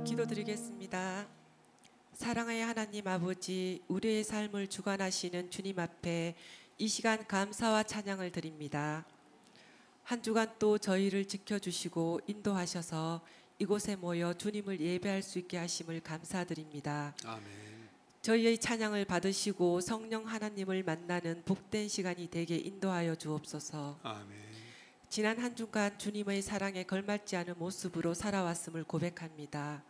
기도드리겠습니다. 사랑의 하나님 아버지, 우리의 삶을 주관하시는 주님 앞에 이 시간 감사와 찬양을 드립니다. 한 주간 또 저희를 지켜주시고 인도하셔서 이곳에 모여 주님을 예배할 수 있게 하심을 감사드립니다. 아멘. 저희의 찬양을 받으시고 성령 하나님을 만나는 복된 시간이 되게 인도하여 주옵소서. 아멘. 지난 한 주간 주님의 사랑에 걸맞지 않은 모습으로 살아왔음을 고백합니다.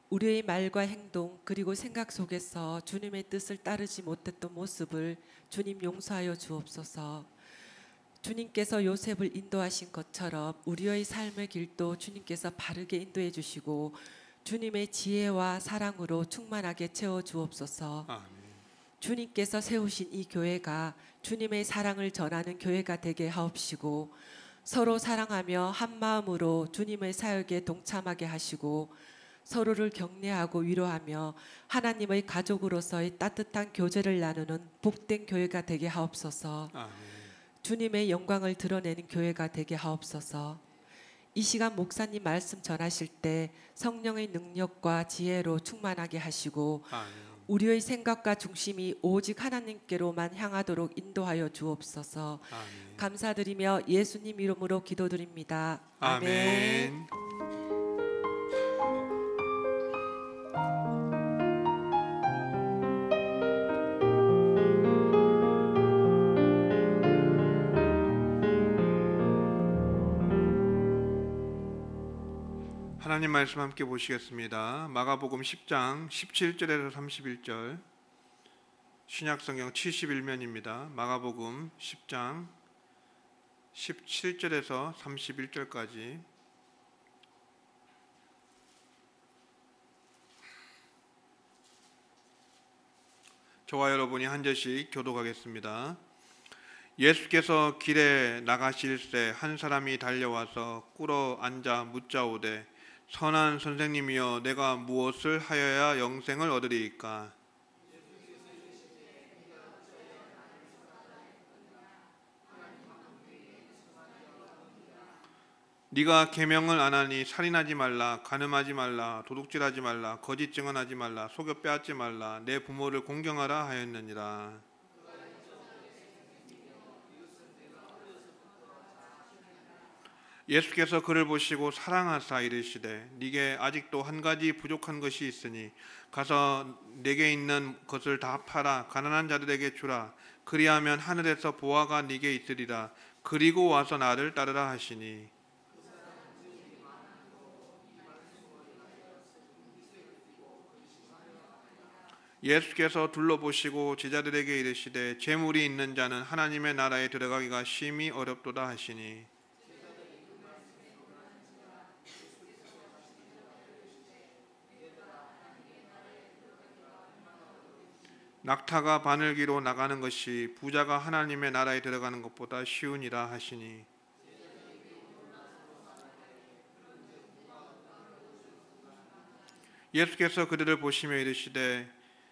우리의 말과 행동 그리고 생각 속에서 주님의 뜻을 따르지 못했던 모습을 주님 용서하여 주옵소서. 주님께서 요셉을 인도하신 것처럼 우리의 삶의 길도 주님께서 바르게 인도해 주시고 주님의 지혜와 사랑으로 충만하게 채워 주옵소서. 아멘. 주님께서 세우신 이 교회가 주님의 사랑을 전하는 교회가 되게 하옵시고 서로 사랑하며 한 마음으로 주님의 사역에 동참하게 하시고 서로를 격려하고 위로하며 하나님의 가족으로서의 따뜻한 교제를 나누는 복된 교회가 되게 하옵소서. 아멘. 주님의 영광을 드러내는 교회가 되게 하옵소서. 이 시간 목사님 말씀 전하실 때 성령의 능력과 지혜로 충만하게 하시고 아멘. 우리의 생각과 중심이 오직 하나님께로만 향하도록 인도하여 주옵소서. 아멘. 감사드리며 예수님 이름으로 기도드립니다. 아멘. 하나님 말씀 함께 보시겠습니다. 마가복음 10장 17절에서 31절, 신약성경 71면입니다. 마가복음 10장 17절에서 31절까지. 저와 여러분이 한 절씩 교독하겠습니다. 예수께서 길에 나가실새 한 사람이 달려와서 꿇어 앉아 묻자오되 선한 선생님이여 내가 무엇을 하여야 영생을 얻으리이까? 네가 계명을 안 하니 살인하지 말라, 간음하지 말라, 도둑질하지 말라, 거짓 증언하지 말라, 속여 빼앗지 말라, 내 부모를 공경하라 하였느니라. 예수께서 그를 보시고 사랑하사 이르시되 네게 아직도 한 가지 부족한 것이 있으니 가서 네게 있는 것을 다 팔아 가난한 자들에게 주라. 그리하면 하늘에서 보화가 네게 있으리라. 그리고 와서 나를 따르라 하시니. 예수께서 둘러보시고 제자들에게 이르시되 재물이 있는 자는 하나님의 나라에 들어가기가 심히 어렵도다 하시니. 낙타가 바늘기로 나가는 것이 부자가 하나님의 나라에 들어가는 것보다 쉬우니라 하시니. 예수께서 그들을 보시며 이르시되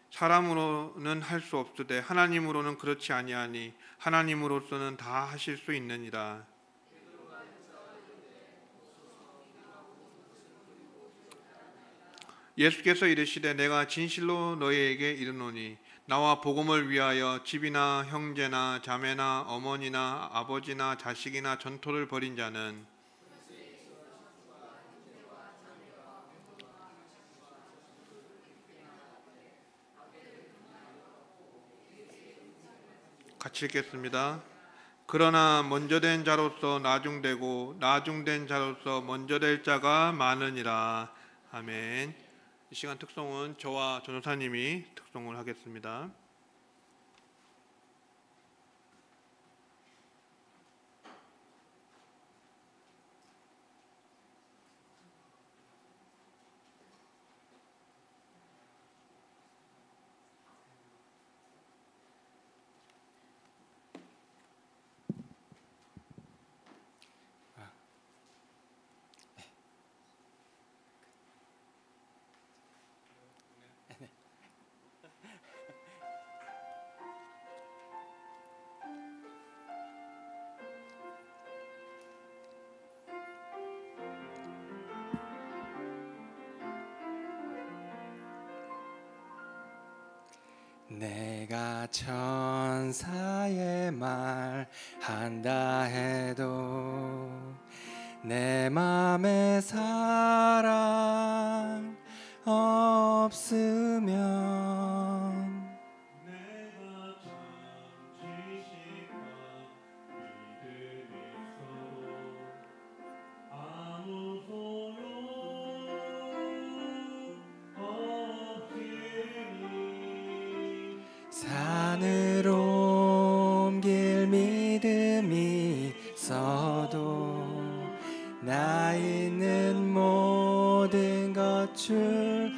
사람으로는 할 수 없으되 하나님으로는 그렇지 아니하니 하나님으로서는 다 하실 수 있느니라. 예수께서 이르시되 내가 진실로 너희에게 이르노니 나와 복음을 위하여 집이나 형제나 자매나 어머니나 아버지나 자식이나 전토를 벌인 자는 같이 읽겠습니다. 그러나 먼저 된 자로서 나중되고 나중된 자로서 먼저 될 자가 많으니라. 아멘. 이 시간 특송은 저와 전도사님이 특송을 하겠습니다. 내가 천사의 말 한다 해도 내 맘에 사랑 없으면 내가 참 지식과 믿음이 있어도 아무 소용 없으니 산으로 옮길 믿음이 있어도 나 있는 모든 것 줄지라도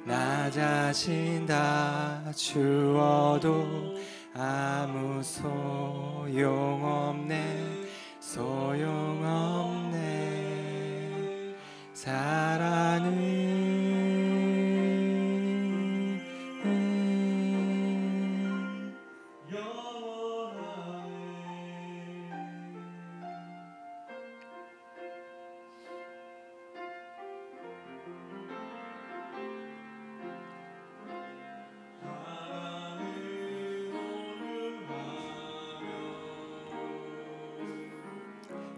나 자신 다 주어도 아무 소용없네 소용없네 사랑은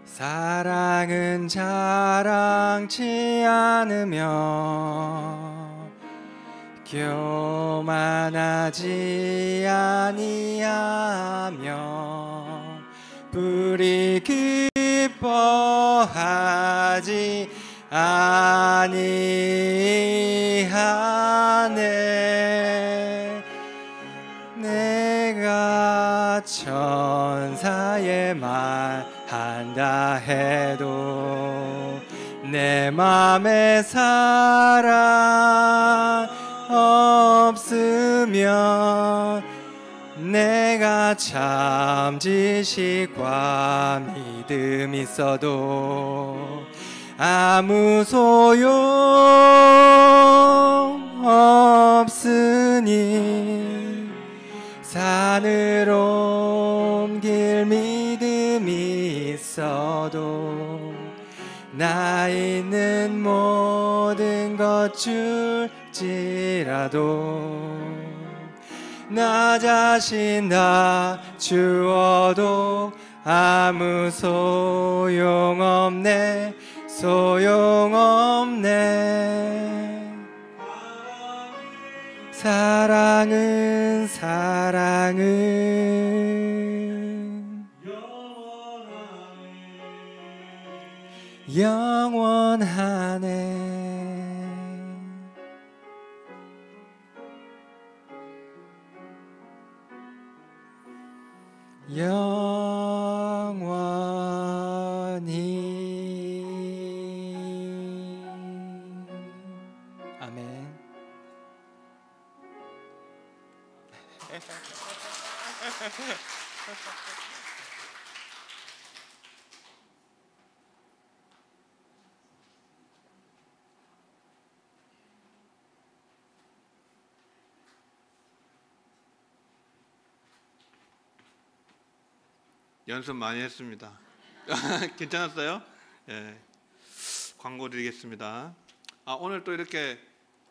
사랑은 자랑치 않으며 교만하지 아니하며 불이 기뻐하지 아니하네 내가 천사의 말 한다 해도 내 맘에 사랑 없으면 내가 참 지식과 믿음 있어도 아무 소용 없으니 산으로 옮길 믿음이 있어도 나 있는 모든 것 줄지라도 나 자신 다 주어도 아무 소용없네 소용없네 사랑은 영원하네 영원히 아멘. 연습 많이 했습니다. 괜찮았어요? 예. 광고 드리겠습니다. 오늘 또 이렇게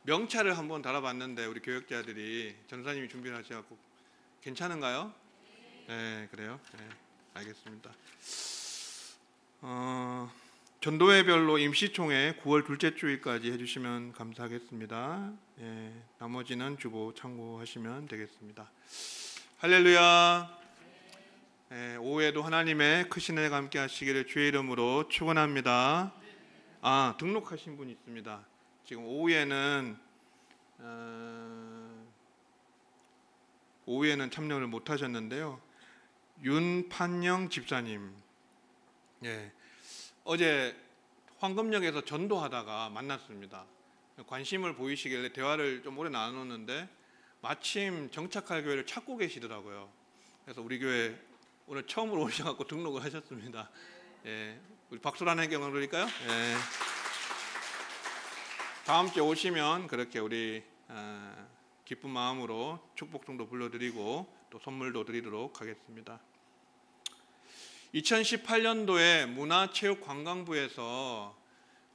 명찰을 한번 달아봤는데 우리 교역자들이 전사님이 준비를 하셔갖고 괜찮은가요? 네, 그래요. 네, 알겠습니다. 전도회별로 임시총회 9월 둘째 주일까지 해주시면 감사하겠습니다. 예, 나머지는 주보 참고하시면 되겠습니다. 할렐루야. 예, 오후에도 하나님의 크신 은혜가 함께 하시기를 주의 이름으로 축원합니다. 등록하신 분이 있습니다. 지금 오후에는 참여를 못 하셨는데요. 윤판영 집사님, 예, 어제 황금역에서 전도하다가 만났습니다. 관심을 보이시길래 대화를 좀 오래 나눴는데 마침 정착할 교회를 찾고 계시더라고요. 그래서 우리 교회 오늘 처음으로 오셔갖고 등록을 하셨습니다. 예, 우리 박수로 하나의 경험을 드릴까요? 예. 다음 주에 오시면 그렇게 우리 기쁜 마음으로 축복송도 불러드리고 또 선물도 드리도록 하겠습니다. 2018년도에 문화체육관광부에서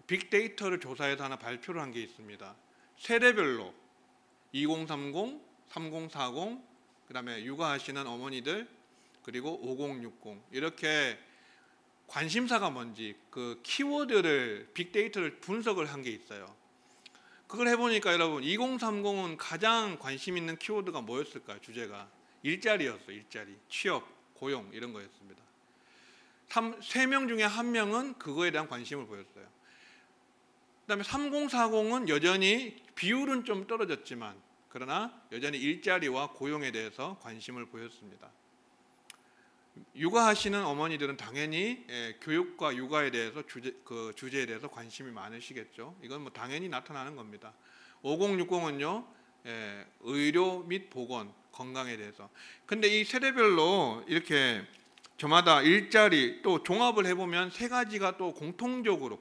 빅데이터를 조사해서 하나 발표를 한 게 있습니다. 세대별로 2030, 3040, 그다음에 육아하시는 어머니들, 그리고 5060 이렇게 관심사가 뭔지 그 키워드를 빅데이터를 분석을 한 게 있어요. 그걸 해보니까 여러분 2030은 가장 관심 있는 키워드가 뭐였을까요? 주제가 일자리였어요. 일자리, 취업, 고용 이런 거였습니다. 3명 중에 1명은 그거에 대한 관심을 보였어요. 그다음에 3040은 여전히 비율은 좀 떨어졌지만 그러나 여전히 일자리와 고용에 대해서 관심을 보였습니다. 육아하시는 어머니들은 당연히 교육과 육아에 대해서 주제에 대해서 관심이 많으시겠죠. 이건 뭐 당연히 나타나는 겁니다. 5060은요 의료 및 보건, 건강에 대해서. 근데 이 세대별로 이렇게 저마다 일자리 또 종합을 해보면 세 가지가 또 공통적으로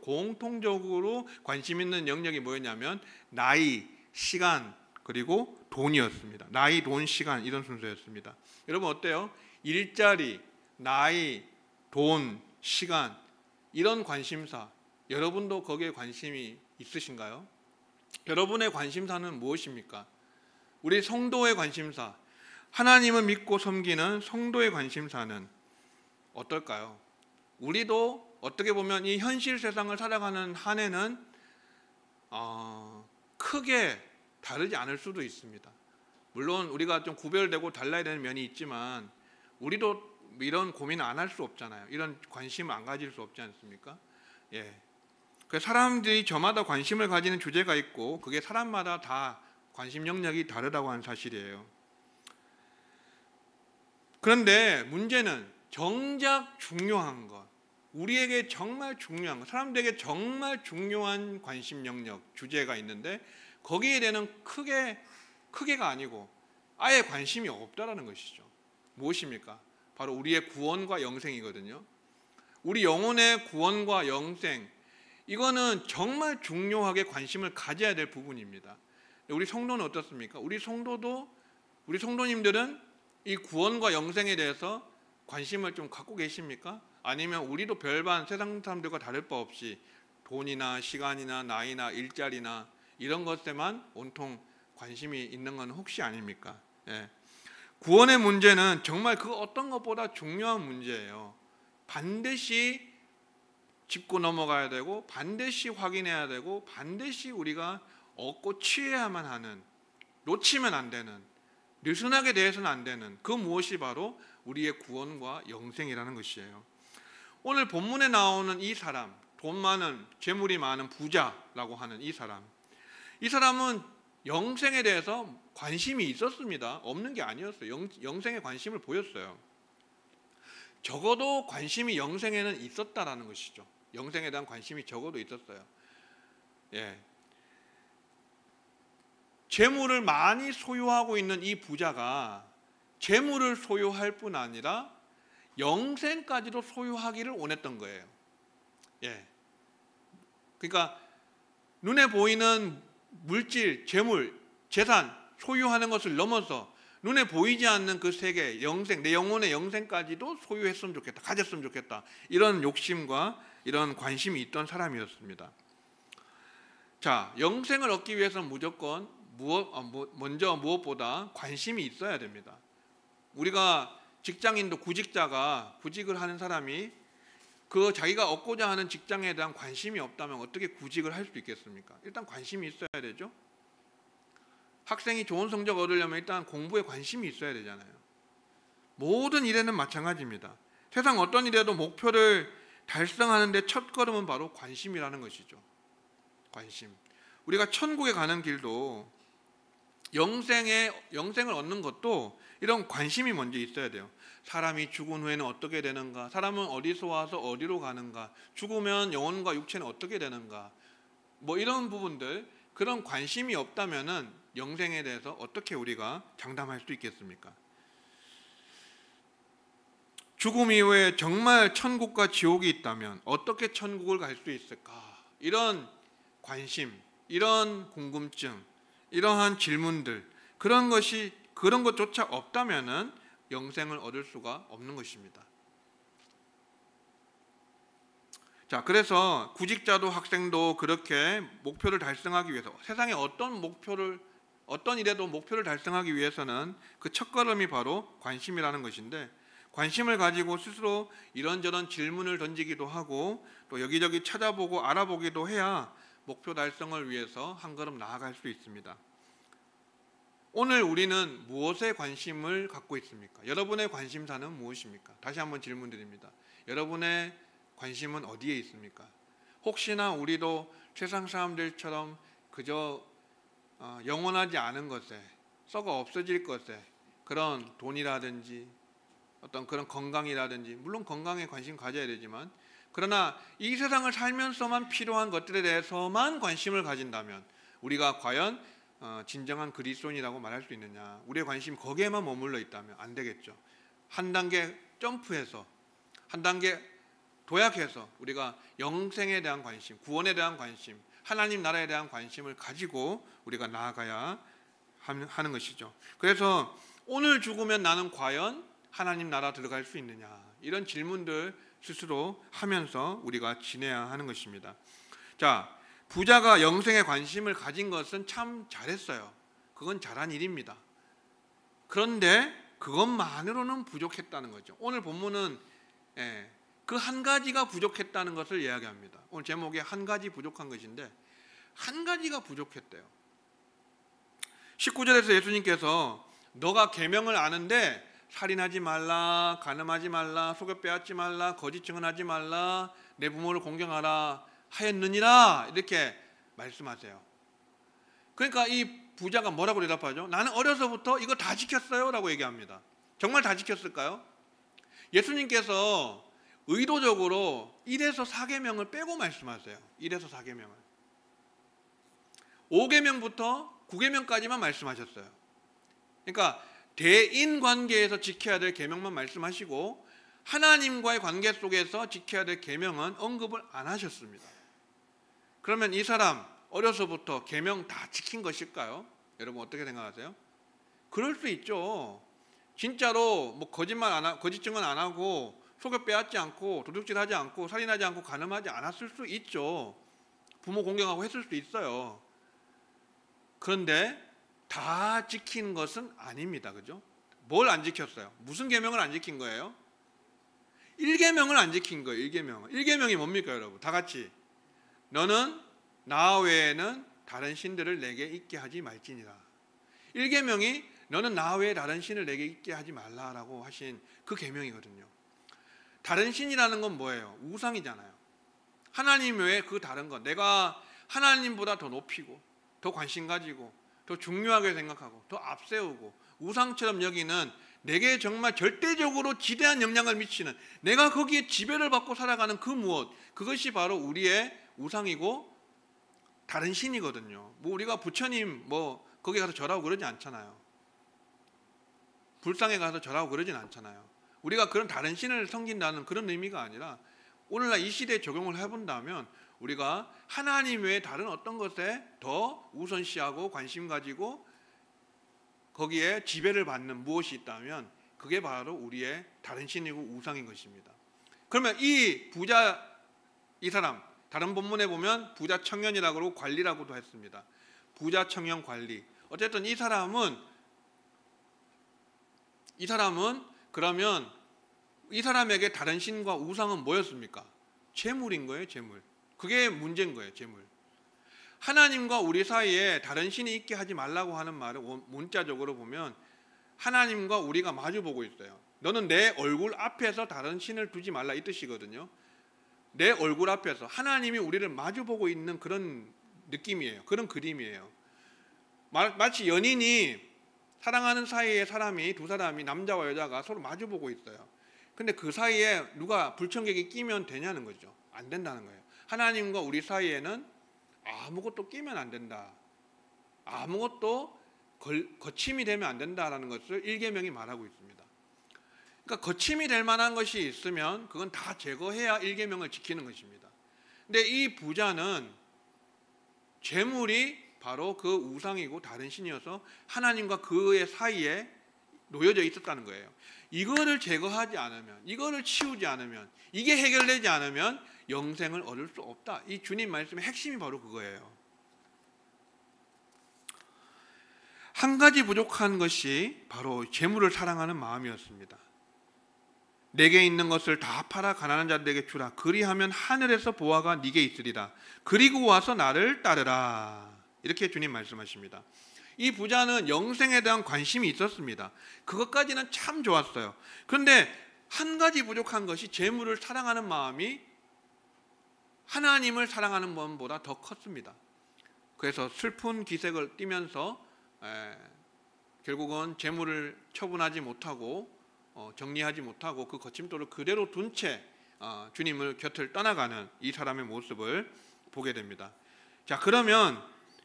관심 있는 영역이 뭐였냐면 나이, 시간, 그리고 돈이었습니다. 나이, 돈, 시간 이런 순서였습니다. 여러분 어때요? 일자리, 나이, 돈, 시간 이런 관심사 여러분도 거기에 관심이 있으신가요? 여러분의 관심사는 무엇입니까? 우리 성도의 관심사, 하나님을 믿고 섬기는 성도의 관심사는 어떨까요? 우리도 어떻게 보면 이 현실 세상을 살아가는 한 해는 크게 다르지 않을 수도 있습니다. 물론 우리가 좀 구별되고 달라야 되는 면이 있지만 우리도 이런 고민 안 할 수 없잖아요. 이런 관심을 안 가질 수 없지 않습니까? 그래서 사람들이 저마다 관심을 가지는 주제가 있고 그게 사람마다 다 관심 영역이 다르다고 하는 사실이에요. 그런데 문제는 정작 중요한 것, 우리에게 정말 중요한 것, 사람들에게 정말 중요한 관심 영역, 주제가 있는데 거기에 대한 크게가 아니고 아예 관심이 없다라는 것이죠. 무엇입니까? 바로 우리의 구원과 영생이거든요. 우리 영혼의 구원과 영생, 이거는 정말 중요하게 관심을 가져야 될 부분입니다. 우리 성도는 어떻습니까? 우리 성도님들은 이 구원과 영생에 대해서 관심을 좀 갖고 계십니까? 아니면 우리도 별반 세상 사람들과 다를 바 없이 돈이나 시간이나 나이나 일자리나 이런 것에만 온통 관심이 있는 건 혹시 아닙니까? 구원의 문제는 정말 그 어떤 것보다 중요한 문제예요. 반드시 짚고 넘어가야 되고 반드시 확인해야 되고 반드시 우리가 얻고 취해야만 하는, 놓치면 안 되는, 느슨하게 대해서는 안 되는 그 무엇이 바로 우리의 구원과 영생이라는 것이에요. 오늘 본문에 나오는 이 사람, 돈 많은, 재물이 많은 부자라고 하는 이 사람은 영생에 대해서 관심이 있었습니다. 없는 게 아니었어요. 영생에 관심을 보였어요. 적어도 관심이 영생에는 있었다라는 것이죠. 영생에 대한 관심이 적어도 있었어요. 재물을 많이 소유하고 있는 이 부자가 재물을 소유할 뿐 아니라 영생까지도 소유하기를 원했던 거예요. 그러니까 눈에 보이는 물질, 재물, 재산 소유하는 것을 넘어서 눈에 보이지 않는 그 세계, 영생, 내 영혼의 영생까지도 소유했으면 좋겠다, 가졌으면 좋겠다, 이런 욕심과 이런 관심이 있던 사람이었습니다. 자, 영생을 얻기 위해서는 무조건 먼저 무엇보다 관심이 있어야 됩니다. 우리가 직장인도 구직을 하는 사람이 그 자기가 얻고자 하는 직장에 대한 관심이 없다면 어떻게 구직을 할 수 있겠습니까? 일단 관심이 있어야 되죠. 학생이 좋은 성적 얻으려면 일단 공부에 관심이 있어야 되잖아요. 모든 일에는 마찬가지입니다. 세상 어떤 일에도 목표를 달성하는 데 첫 걸음은 바로 관심이라는 것이죠. 관심. 우리가 천국에 가는 길도 영생을 얻는 것도 이런 관심이 먼저 있어야 돼요. 사람이 죽은 후에는 어떻게 되는가? 사람은 어디서 와서 어디로 가는가? 죽으면 영혼과 육체는 어떻게 되는가? 뭐 이런 부분들, 그런 관심이 없다면은 영생에 대해서 어떻게 우리가 장담할 수 있겠습니까? 죽음 이후에 정말 천국과 지옥이 있다면 어떻게 천국을 갈 수 있을까? 이런 관심, 이런 궁금증, 이러한 질문들, 그런 것조차 없다면은 영생을 얻을 수가 없는 것입니다. 자, 그래서 구직자도 학생도 그렇게 목표를 달성하기 위해서 세상에 어떤 일에도 목표를 달성하기 위해서는 그 첫걸음이 바로 관심이라는 것인데, 관심을 가지고 스스로 이런저런 질문을 던지기도 하고 또 여기저기 찾아보고 알아보기도 해야 목표 달성을 위해서 한 걸음 나아갈 수 있습니다. 오늘 우리는 무엇에 관심을 갖고 있습니까? 여러분의 관심사는 무엇입니까? 다시 한번 질문 드립니다. 여러분의 관심은 어디에 있습니까? 혹시나 우리도 세상 사람들처럼 그저 영원하지 않은 것에, 썩어 없어질 것에, 그런 돈이라든지 어떤 그런 건강이라든지, 물론 건강에 관심 가져야 되지만, 그러나 이 세상을 살면서만 필요한 것들에 대해서만 관심을 가진다면 우리가 과연 진정한 그리스도인이라고 말할 수 있느냐? 우리의 관심이 거기에만 머물러 있다면 안 되겠죠. 한 단계 점프해서, 한 단계 도약해서 우리가 영생에 대한 관심, 구원에 대한 관심, 하나님 나라에 대한 관심을 가지고 우리가 나아가야 하는 것이죠. 그래서 오늘 죽으면 나는 과연 하나님 나라 들어갈 수 있느냐, 이런 질문들 스스로 하면서 우리가 지내야 하는 것입니다. 자, 부자가 영생에 관심을 가진 것은 참 잘했어요. 그건 잘한 일입니다. 그런데 그것만으로는 부족했다는 거죠. 오늘 본문은 그 한 가지가 부족했다는 것을 이야기합니다. 오늘 제목이 한 가지 부족한 것인데, 한 가지가 부족했대요. 19절에서 예수님께서 너가 계명을 아는데 살인하지 말라, 간음하지 말라, 속여 빼앗지 말라, 거짓 증언하지 말라, 내 부모를 공경하라 하였느니라, 이렇게 말씀하세요. 그러니까 이 부자가 뭐라고 대답하죠? 나는 어려서부터 이거 다 지켰어요 라고 얘기합니다. 정말 다 지켰을까요? 예수님께서 의도적으로 1에서 4계명을 빼고 말씀하세요. 1에서 4계명을 5계명부터 9계명까지만 말씀하셨어요. 그러니까 대인 관계에서 지켜야 될 계명만 말씀하시고 하나님과의 관계 속에서 지켜야 될 계명은 언급을 안 하셨습니다. 그러면 이 사람 어려서부터 계명 다 지킨 것일까요? 여러분 어떻게 생각하세요? 그럴 수 있죠. 진짜로 뭐 거짓 증언 안 하고, 속여 빼앗지 않고, 도둑질하지 않고, 살인하지 않고, 간음하지 않았을 수 있죠. 부모 공경하고 했을 수 있어요. 그런데 다 지킨 것은 아닙니다. 그죠? 뭘 안 지켰어요? 무슨 계명을 안 지킨 거예요? 1계명을 안 지킨 거예요. 1계명이 뭡니까 여러분? 다 같이. 너는 나 외에는 다른 신들을 내게 있게 하지 말지니라. 1계명이 너는 나 외에 다른 신을 내게 있게 하지 말라라고 하신 그 계명이거든요. 다른 신이라는 건 뭐예요? 우상이잖아요. 하나님 외에 그 다른 것, 내가 하나님보다 더 높이고 더 관심 가지고 더 중요하게 생각하고 더 앞세우고 우상처럼 여기는, 내게 정말 절대적으로 지대한 영향을 미치는, 내가 거기에 지배를 받고 살아가는 그 무엇, 그것이 바로 우리의 우상이고 다른 신이거든요. 뭐 우리가 부처님 거기 가서 절하고 그러지 않잖아요. 불상에 가서 절하고 그러진 않잖아요. 우리가 그런 다른 신을 섬긴다는 그런 의미가 아니라, 오늘날 이 시대에 적용을 해본다면 우리가 하나님 외에 다른 어떤 것에 더 우선시하고 관심 가지고 거기에 지배를 받는 무엇이 있다면 그게 바로 우리의 다른 신이고 우상인 것입니다. 그러면 이 부자, 이 사람, 다른 본문에 보면 부자 청년이라고 그러고 관리라고도 했습니다. 부자 청년 관리. 어쨌든 이 사람은 그러면 이 사람에게 다른 신과 우상은 뭐였습니까? 재물인 거예요. 재물. 그게 문제인 거예요. 재물. 하나님과 우리 사이에 다른 신이 있게 하지 말라고 하는 말을 문자적으로 보면 하나님과 우리가 마주보고 있어요. 너는 내 얼굴 앞에서 다른 신을 두지 말라, 이 뜻이거든요. 내 얼굴 앞에서 하나님이 우리를 마주보고 있는 그런 느낌이에요. 그런 그림이에요. 마치 연인이, 사랑하는 사이에 두 사람이, 남자와 여자가 서로 마주보고 있어요. 근데 그 사이에 누가 불청객이 끼면 되냐는 거죠. 안 된다는 거예요. 하나님과 우리 사이에는 아무것도 끼면 안 된다. 아무것도 거침이 되면 안 된다라는 것을 1계명이 말하고 있습니다. 그러니까 거침이 될 만한 것이 있으면 그건 다 제거해야 1계명을 지키는 것입니다. 근데 이 부자는 재물이 바로 그 우상이고 다른 신이어서 하나님과 그의 사이에 놓여져 있었다는 거예요. 이거를 제거하지 않으면, 이거를 치우지 않으면, 이게 해결되지 않으면 영생을 얻을 수 없다. 이 주님 말씀의 핵심이 바로 그거예요. 한 가지 부족한 것이 바로 재물을 사랑하는 마음이었습니다. 내게 있는 것을 다 팔아 가난한 자들에게 주라. 그리하면 하늘에서 보화가 네게 있으리라. 그리고 와서 나를 따르라. 이렇게 주님 말씀하십니다. 이 부자는 영생에 대한 관심이 있었습니다. 그것까지는 참 좋았어요. 그런데 한 가지 부족한 것이 재물을 사랑하는 마음이 하나님을 사랑하는 마음보다 더 컸습니다. 그래서 슬픈 기색을 띠면서 결국은 재물을 처분하지 못하고 정리하지 못하고 그 거침돌을 그대로 둔 채 주님을 곁을 떠나가는 이 사람의 모습을 보게 됩니다. 자, 그러면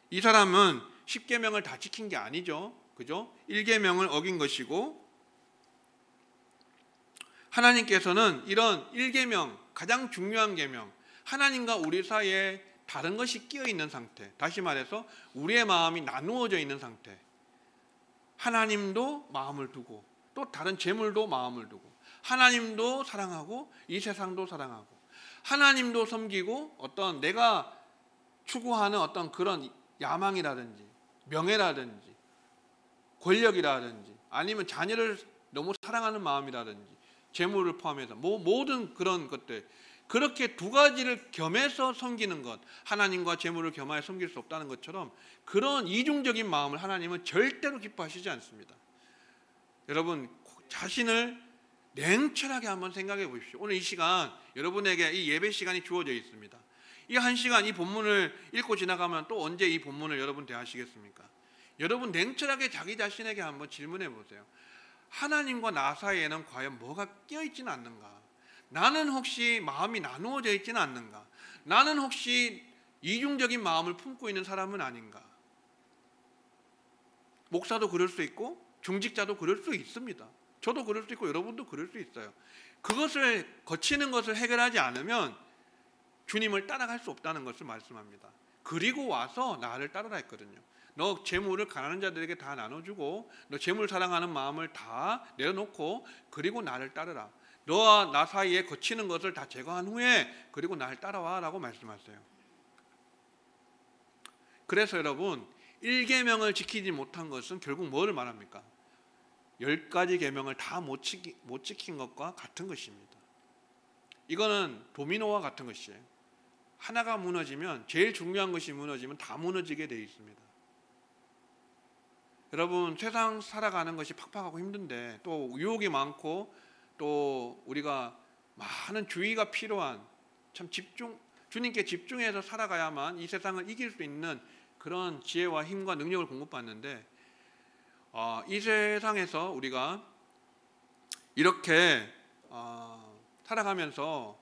이 사람은 10계명을 다 지킨 게 아니죠. 그죠? 1계명을 어긴 것이고, 하나님께서는 이런 1계명, 가장 중요한 계명, 하나님과 우리 사이에 다른 것이 끼어 있는 상태, 다시 말해서 우리의 마음이 나누어져 있는 상태, 하나님도 마음을 두고 또 다른 재물도 마음을 두고, 하나님도 사랑하고 이 세상도 사랑하고, 하나님도 섬기고 어떤 내가 추구하는 어떤 그런 야망이라든지 명예라든지 권력이라든지 아니면 자녀를 너무 사랑하는 마음이라든지 재물을 포함해서 모든 그런 것들, 그렇게 두 가지를 겸해서 섬기는 것, 하나님과 재물을 겸하여 섬길 수 없다는 것처럼 그런 이중적인 마음을 하나님은 절대로 기뻐하시지 않습니다. 여러분, 자신을 냉철하게 한번 생각해 보십시오. 오늘 이 시간 여러분에게 이 예배 시간이 주어져 있습니다. 이 한 시간 이 본문을 읽고 지나가면 또 언제 이 본문을 여러분 대하시겠습니까? 여러분 냉철하게 자기 자신에게 한번 질문해 보세요. 하나님과 나 사이에는 과연 뭐가 끼어 있지는 않는가? 나는 혹시 마음이 나누어져 있지는 않는가? 나는 혹시 이중적인 마음을 품고 있는 사람은 아닌가? 목사도 그럴 수 있고 중직자도 그럴 수 있습니다. 저도 그럴 수 있고 여러분도 그럴 수 있어요. 그것을 거치는 것을 해결하지 않으면 주님을 따라갈 수 없다는 것을 말씀합니다. 그리고 와서 나를 따르라 했거든요. 너 재물을 가난한 자들에게 다 나눠주고 너 재물 사랑하는 마음을 다 내려놓고 그리고 나를 따르라. 너와 나 사이에 거치는 것을 다 제거한 후에 그리고 나를 따라와 라고 말씀하세요. 그래서 여러분 1계명을 지키지 못한 것은 결국 뭐를 말합니까? 10가지 계명을 다 못 지킨 것과 같은 것입니다. 이거는 도미노와 같은 것이에요. 하나가 무너지면, 제일 중요한 것이 무너지면 다 무너지게 되어 있습니다. 여러분, 세상 살아가는 것이 팍팍하고 힘든데 또 유혹이 많고 또 우리가 많은 주의가 필요한, 참 주님께 집중해서 살아가야만 이 세상을 이길 수 있는 그런 지혜와 힘과 능력을 공급받는데, 이 세상에서 우리가 이렇게 살아가면서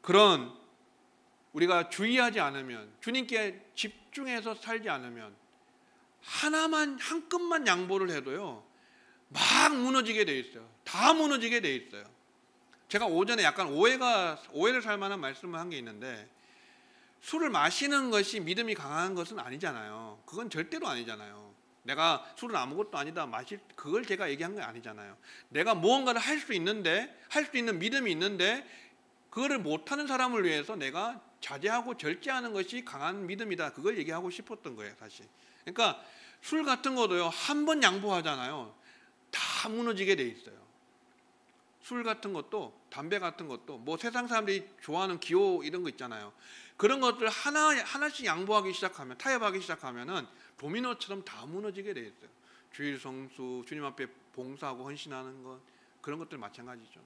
그런 우리가 주의하지 않으면, 주님께 집중해서 살지 않으면 하나만, 한 끗만 양보를 해도요 막 무너지게 돼 있어요. 다 무너지게 돼 있어요. 제가 오전에 약간 오해를 살 만한 말씀을 한 게 있는데, 술을 마시는 것이 믿음이 강한 것은 아니잖아요. 그건 절대로 아니잖아요. 내가 술은 아무것도 아니다 그걸 제가 얘기한 게 아니잖아요. 내가 무언가를 할 수 있는데, 할 수 있는 믿음이 있는데 그거를 못하는 사람을 위해서 내가 자제하고 절제하는 것이 강한 믿음이다, 그걸 얘기하고 싶었던 거예요 사실. 그러니까 술 같은 것도요 한 번 양보하잖아요 다 무너지게 돼 있어요. 술 같은 것도, 담배 같은 것도, 뭐 세상 사람들이 좋아하는 기호 이런 거 있잖아요. 그런 것들 하나씩 양보하기 시작하면, 타협하기 시작하면은 도미노처럼 다 무너지게 돼 있어요. 주일 성수, 주님 앞에 봉사하고 헌신하는 것, 그런 것들 마찬가지죠.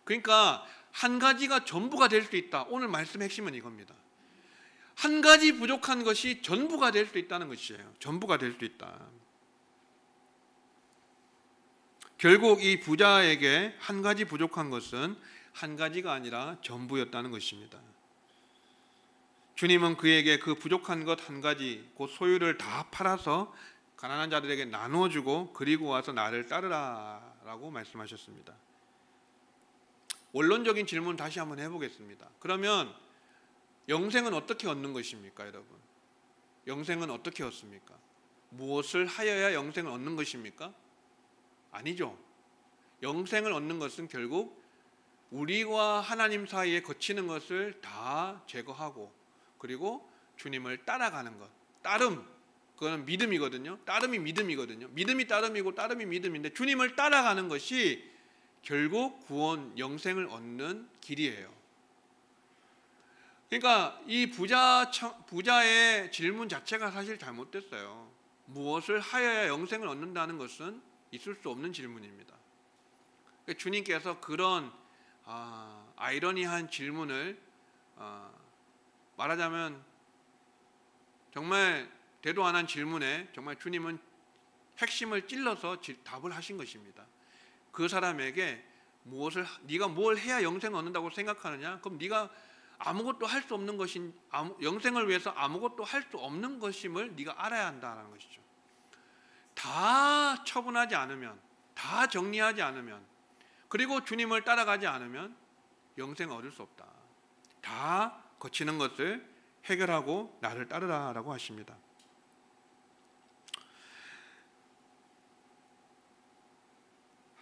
그러니까 한 가지가 전부가 될 수 있다. 오늘 말씀 핵심은 이겁니다. 한 가지 부족한 것이 전부가 될 수 있다는 것이에요. 전부가 될 수 있다. 결국 이 부자에게 한 가지 부족한 것은 한 가지가 아니라 전부였다는 것입니다. 주님은 그에게 그 부족한 것 한 가지, 곧 소유를 다 팔아서 가난한 자들에게 나눠주고 그리고 와서 나를 따르라 라고 말씀하셨습니다. 원론적인 질문 다시 한번 해보겠습니다. 그러면 영생은 어떻게 얻는 것입니까, 여러분? 영생은 어떻게 얻습니까? 무엇을 하여야 영생을 얻는 것입니까? 아니죠. 영생을 얻는 것은 결국 우리와 하나님 사이에 거치는 것을 다 제거하고 그리고 주님을 따라가는 것. 따름, 그거는 믿음이거든요. 따름이 믿음이거든요. 믿음이 따름이고 따름이 믿음인데 주님을 따라가는 것이 결국 구원, 영생을 얻는 길이에요. 그러니까 이 부자의 질문 자체가 사실 잘못됐어요. 무엇을 하여야 영생을 얻는다는 것은 있을 수 없는 질문입니다. 주님께서 그런 아이러니한 질문을 말하자면 정말 대도 안 한 질문에 정말 주님은 핵심을 찔러서 답을 하신 것입니다. 그 사람에게 네가 뭘 해야 영생을 얻는다고 생각하느냐? 그럼 네가 아무것도 할 수 없는 것인 영생을 위해서 아무것도 할 수 없는 것임을 네가 알아야 한다는 것이죠. 다 처분하지 않으면, 다 정리하지 않으면, 그리고 주님을 따라가지 않으면 영생을 얻을 수 없다. 다 거치는 것을 해결하고 나를 따르라라고 하십니다.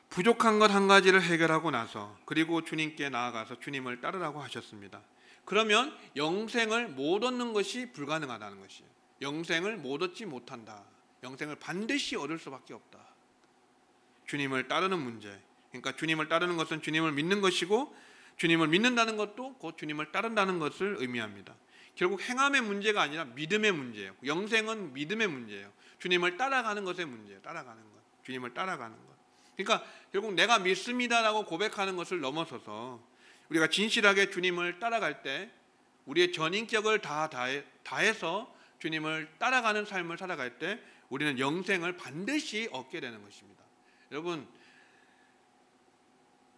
부족한 것 한 가지를 해결하고 나서 그리고 주님께 나아가서 주님을 따르라고 하셨습니다. 그러면 영생을 못 얻는 것이 불가능하다는 것이에요. 영생을 못 얻지 못한다. 영생을 반드시 얻을 수밖에 없다. 주님을 따르는 문제. 그러니까 주님을 따르는 것은 주님을 믿는 것이고 주님을 믿는다는 것도 곧 주님을 따른다는 것을 의미합니다. 결국 행함의 문제가 아니라 믿음의 문제예요. 영생은 믿음의 문제예요. 주님을 따라가는 것의 문제예요. 따라가는 것. 주님을 따라가는 것. 그러니까 결국 내가 믿습니다라고 고백하는 것을 넘어서서 우리가 진실하게 주님을 따라갈 때 우리의 전인격을 다해서 주님을 따라가는 삶을 살아갈 때 우리는 영생을 반드시 얻게 되는 것입니다. 여러분,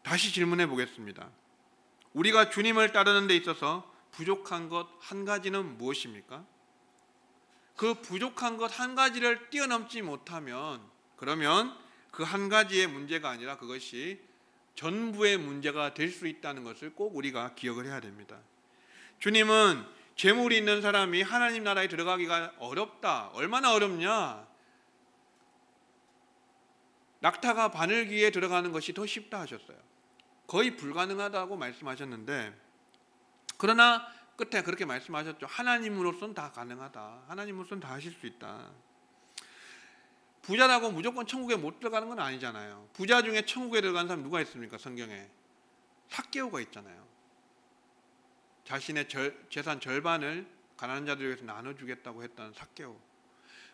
다시 질문해 보겠습니다. 우리가 주님을 따르는 데 있어서 부족한 것 한 가지는 무엇입니까? 그 부족한 것 한 가지를 뛰어넘지 못하면 그러면 그 한 가지의 문제가 아니라 그것이 전부의 문제가 될 수 있다는 것을 꼭 우리가 기억을 해야 됩니다. 주님은 재물이 있는 사람이 하나님 나라에 들어가기가 어렵다. 얼마나 어렵냐? 낙타가 바늘귀에 들어가는 것이 더 쉽다 하셨어요. 거의 불가능하다고 말씀하셨는데 그러나 끝에 그렇게 말씀하셨죠. 하나님으로서는 다 가능하다. 하나님으로서는 다 하실 수 있다. 부자라고 무조건 천국에 못 들어가는 건 아니잖아요. 부자 중에 천국에 들어간 사람 누가 있습니까? 성경에 삭개오가 있잖아요. 자신의 재산 절반을 가난한 자들 위해서 나눠주겠다고 했던 삭개오.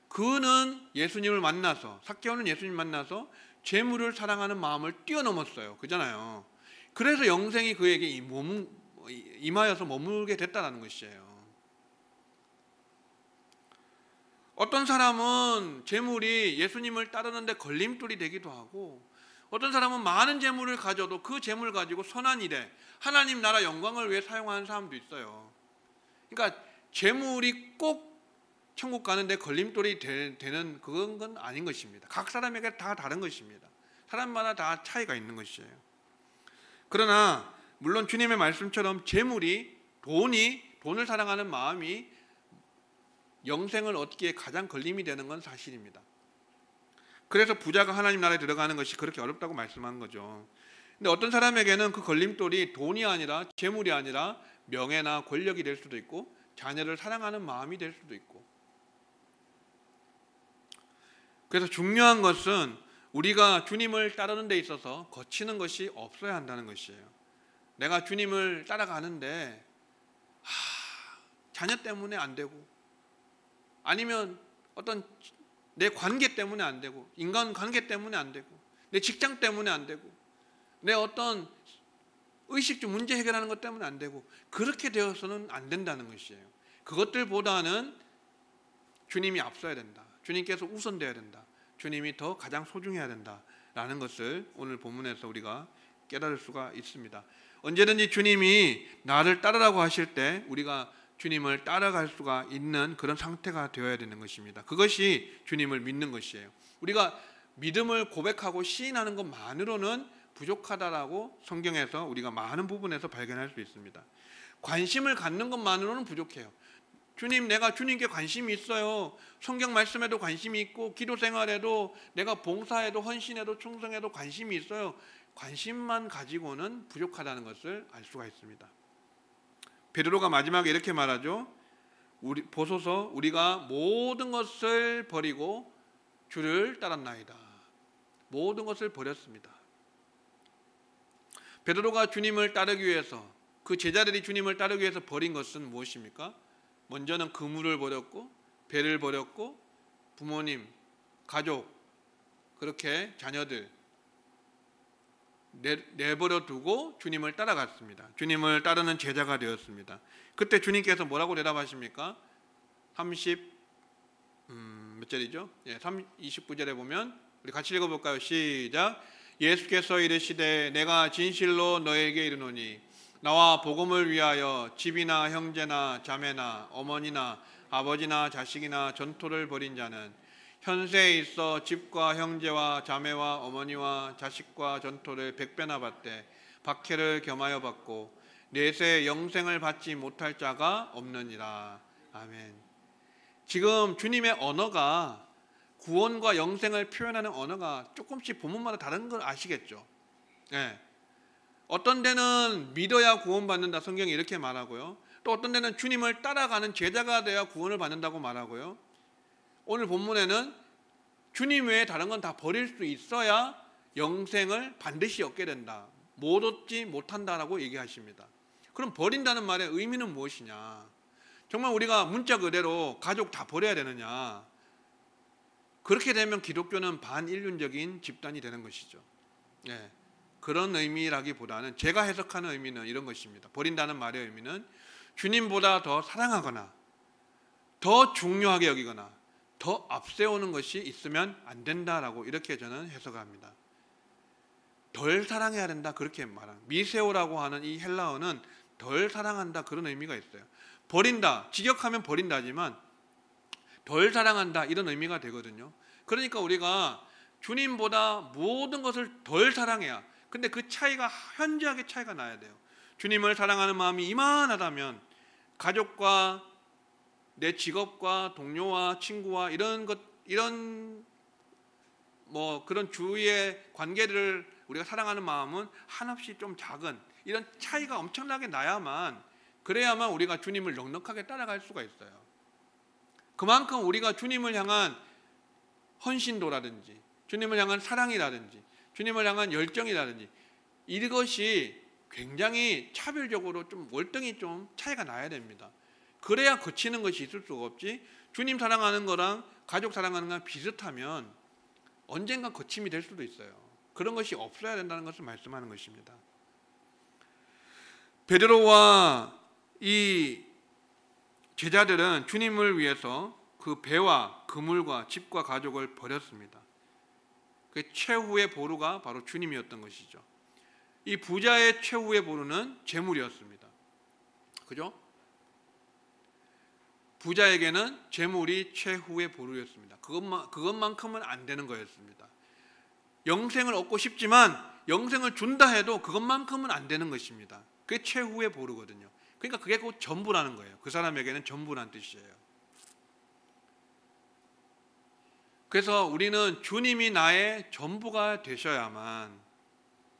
그는 예수님을 만나서 삭개오는 예수님 만나서 재물을 사랑하는 마음을 뛰어넘었어요. 그잖아요. 그래서 영생이 그에게 임하여서 머물게 됐다는 것이에요. 어떤 사람은 재물이 예수님을 따르는데 걸림돌이 되기도 하고 어떤 사람은 많은 재물을 가져도 그 재물 가지고 선한 일에 하나님 나라 영광을 위해 사용하는 사람도 있어요. 그러니까 재물이 꼭 천국 가는데 걸림돌이 되는 그건 건 아닌 것입니다. 각 사람에게 다 다른 것입니다. 사람마다 다 차이가 있는 것이에요. 그러나 물론 주님의 말씀처럼 재물이 돈을 사랑하는 마음이 영생을 얻기에 가장 걸림이 되는 건 사실입니다. 그래서 부자가 하나님 나라에 들어가는 것이 그렇게 어렵다고 말씀한 거죠. 근데 어떤 사람에게는 그 걸림돌이 돈이 아니라 재물이 아니라 명예나 권력이 될 수도 있고 자녀를 사랑하는 마음이 될 수도 있고. 그래서 중요한 것은 우리가 주님을 따르는 데 있어서 거치는 것이 없어야 한다는 것이에요. 내가 주님을 따라가는데 자녀 때문에 안 되고 아니면 어떤 내 관계 때문에 안 되고 인간 관계 때문에 안 되고 내 직장 때문에 안 되고 내 어떤 의식주 문제 해결하는 것 때문에 안 되고 그렇게 되어서는 안 된다는 것이에요. 그것들보다는 주님이 앞서야 된다. 주님께서 우선되어야 된다. 주님이 더 가장 소중해야 된다라는 것을 오늘 본문에서 우리가 깨달을 수가 있습니다. 언제든지 주님이 나를 따르라고 하실 때 우리가 주님을 따라갈 수가 있는 그런 상태가 되어야 되는 것입니다. 그것이 주님을 믿는 것이에요. 우리가 믿음을 고백하고 시인하는 것만으로는 부족하다라고 성경에서 우리가 많은 부분에서 발견할 수 있습니다. 관심을 갖는 것만으로는 부족해요. 주님, 내가 주님께 관심이 있어요. 성경 말씀에도 관심이 있고 기도 생활에도 내가 봉사에도 헌신에도 충성에도 관심이 있어요. 관심만 가지고는 부족하다는 것을 알 수가 있습니다. 베드로가 마지막에 이렇게 말하죠. 보소서 우리가 모든 것을 버리고 주를 따랐나이다. 모든 것을 버렸습니다. 베드로가 주님을 따르기 위해서, 그 제자들이 주님을 따르기 위해서 버린 것은 무엇입니까? 먼저는 그물을 버렸고 배를 버렸고 부모님, 가족, 그렇게 자녀들 내버려 두고 주님을 따라갔습니다. 주님을 따르는 제자가 되었습니다. 그때 주님께서 뭐라고 대답하십니까? 몇 절이죠? 29절에 보면 우리 같이 읽어볼까요? 시작. 예수께서 이르시되 내가 진실로 너에게 이르노니 나와 복음을 위하여 집이나 형제나 자매나 어머니나 아버지나 자식이나 전토를 벌인 자는 현세에 있어 집과 형제와 자매와 어머니와 자식과 전토를 100배나 받되 박해를 겸하여 받고 내세 영생을 받지 못할 자가 없느니라. 아멘. 지금 주님의 언어가, 구원과 영생을 표현하는 언어가 조금씩 본문마다 다른 걸 아시겠죠? 네. 어떤 데는 믿어야 구원받는다, 성경이 이렇게 말하고요. 또 어떤 데는 주님을 따라가는 제자가 되어야 구원을 받는다고 말하고요. 오늘 본문에는 주님 외에 다른 건 다 버릴 수 있어야 영생을 반드시 얻게 된다, 못 얻지 못한다라고 얘기하십니다. 그럼 버린다는 말의 의미는 무엇이냐? 정말 우리가 문자 그대로 가족 다 버려야 되느냐? 그렇게 되면 기독교는 반인륜적인 집단이 되는 것이죠. 예, 그런 의미라기보다는 제가 해석하는 의미는 이런 것입니다. 버린다는 말의 의미는 주님보다 더 사랑하거나 더 중요하게 여기거나 더 앞세우는 것이 있으면 안 된다라고 이렇게 저는 해석합니다. 덜 사랑해야 된다, 그렇게 말합니다. 미세오라고 하는 이 헬라어는 덜 사랑한다, 그런 의미가 있어요. 버린다, 직역하면 버린다지만 덜 사랑한다, 이런 의미가 되거든요. 그러니까 우리가 주님보다 모든 것을 덜 사랑해야, 근데 그 차이가 현저하게 차이가 나야 돼요. 주님을 사랑하는 마음이 이만하다면 가족과 내 직업과 동료와 친구와 이런 그런 주위의 관계들을 우리가 사랑하는 마음은 한없이 좀 작은, 이런 차이가 엄청나게 나야만, 그래야만 우리가 주님을 넉넉하게 따라갈 수가 있어요. 그만큼 우리가 주님을 향한 헌신도라든지 주님을 향한 사랑이라든지 주님을 향한 열정이라든지 이것이 굉장히 차별적으로 좀 월등히 좀 차이가 나야 됩니다. 그래야 거치는 것이 있을 수가 없지, 주님 사랑하는 거랑 가족 사랑하는 거랑 비슷하면 언젠가 거침이 될 수도 있어요. 그런 것이 없어야 된다는 것을 말씀하는 것입니다. 베드로와 이 제자들은 주님을 위해서 그 배와 그물과 집과 가족을 버렸습니다. 그 최후의 보루가 바로 주님이었던 것이죠. 이 부자의 최후의 보루는 재물이었습니다. 그죠? 부자에게는 재물이 최후의 보루였습니다. 그것만큼은 안 되는 거였습니다. 영생을 얻고 싶지만 영생을 준다 해도 그것만큼은 안 되는 것입니다. 그게 최후의 보루거든요. 그러니까 그게 곧 전부라는 거예요. 그 사람에게는 전부란 뜻이에요. 그래서 우리는 주님이 나의 전부가 되셔야만,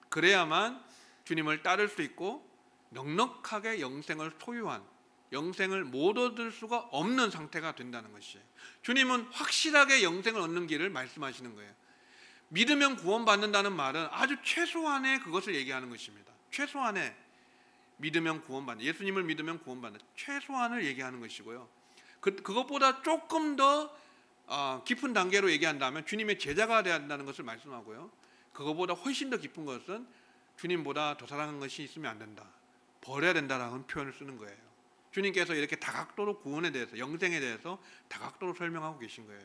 그래야만 주님을 따를 수 있고 넉넉하게 영생을 소유한, 영생을 못 얻을 수가 없는 상태가 된다는 것이에요. 주님은 확실하게 영생을 얻는 길을 말씀하시는 거예요. 믿으면 구원받는다는 말은 아주 최소한의 그것을 얘기하는 것입니다. 최소한의 믿으면 구원받는, 예수님을 믿으면 구원받는 최소한을 얘기하는 것이고요. 그것보다 조금 더 깊은 단계로 얘기한다면 주님의 제자가 되어야 한다는 것을 말씀하고요. 그것보다 훨씬 더 깊은 것은 주님보다 더 사랑하는 것이 있으면 안 된다, 버려야 된다라는 표현을 쓰는 거예요. 주님께서 이렇게 다각도로 구원에 대해서, 영생에 대해서 다각도로 설명하고 계신 거예요.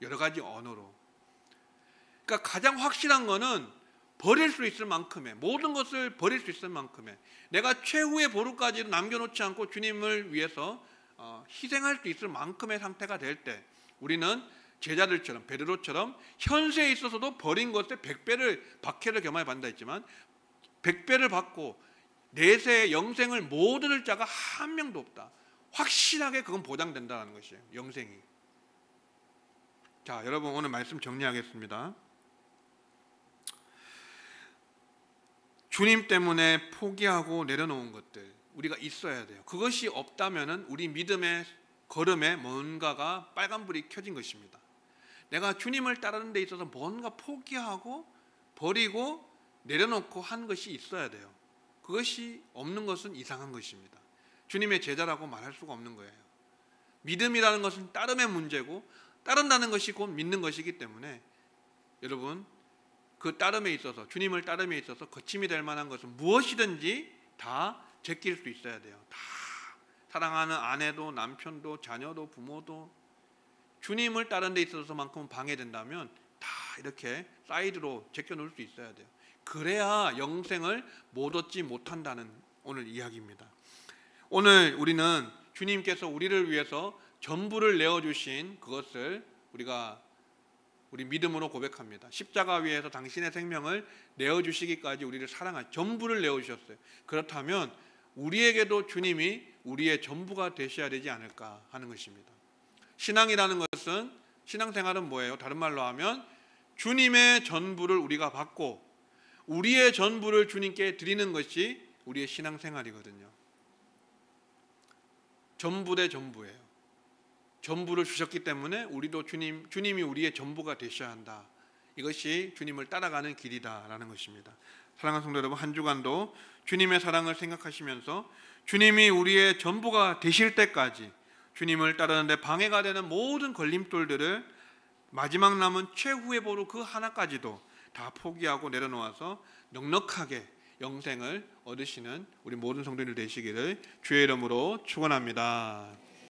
여러 가지 언어로. 그러니까 가장 확실한 거는 버릴 수 있을 만큼의, 모든 것을 버릴 수 있을 만큼의, 내가 최후의 보루까지도 남겨놓지 않고 주님을 위해서 희생할 수 있을 만큼의 상태가 될 때 우리는 제자들처럼, 베드로처럼 현세에 있어서도 버린 것에 100배를 박해를 겸하여 받는다 했지만 100배를 받고 내세의 영생을 못 얻을 자가 한 명도 없다. 확실하게 그건 보장된다는 것이에요. 영생이. 자, 여러분 오늘 말씀 정리하겠습니다. 주님 때문에 포기하고 내려놓은 것들 우리가 있어야 돼요. 그것이 없다면은 우리 믿음의 걸음에 뭔가가 빨간불이 켜진 것입니다. 내가 주님을 따르는 데 있어서 뭔가 포기하고 버리고 내려놓고 한 것이 있어야 돼요. 그것이 없는 것은 이상한 것입니다. 주님의 제자라고 말할 수가 없는 거예요. 믿음이라는 것은 따름의 문제고 따른다는 것이 곧 믿는 것이기 때문에 여러분 그 따름에 있어서 주님을 따름에 있어서 거침이 될 만한 것은 무엇이든지 다 제낄 수 있어야 돼요. 다 사랑하는 아내도 남편도 자녀도 부모도 주님을 따르는 데 있어서만큼은 방해된다면 다 이렇게 사이드로 제껴놓을 수 있어야 돼요. 그래야 영생을 못 얻지 못한다는 오늘 이야기입니다. 오늘 우리는 주님께서 우리를 위해서 전부를 내어주신 그것을 우리 믿음으로 고백합니다. 십자가 위에서 당신의 생명을 내어주시기까지 우리를 사랑한 전부를 내어주셨어요. 그렇다면 우리에게도 주님이 우리의 전부가 되셔야 되지 않을까 하는 것입니다. 신앙이라는 것은 신앙생활은 뭐예요? 다른 말로 하면 주님의 전부를 우리가 받고 우리의 전부를 주님께 드리는 것이 우리의 신앙생활이거든요. 전부 대 전부예요. 전부를 주셨기 때문에 우리도 주님이 우리의 전부가 되셔야 한다. 이것이 주님을 따라가는 길이다라는 것입니다. 사랑하는 성도 여러분, 한 주간도 주님의 사랑을 생각하시면서 주님이 우리의 전부가 되실 때까지 주님을 따르는데 방해가 되는 모든 걸림돌들을 마지막 남은 최후의 보루 그 하나까지도 다 포기하고 내려놓아서 넉넉하게 영생을 얻으시는 우리 모든 성도들 되시기를 주의 이름으로 축원합니다.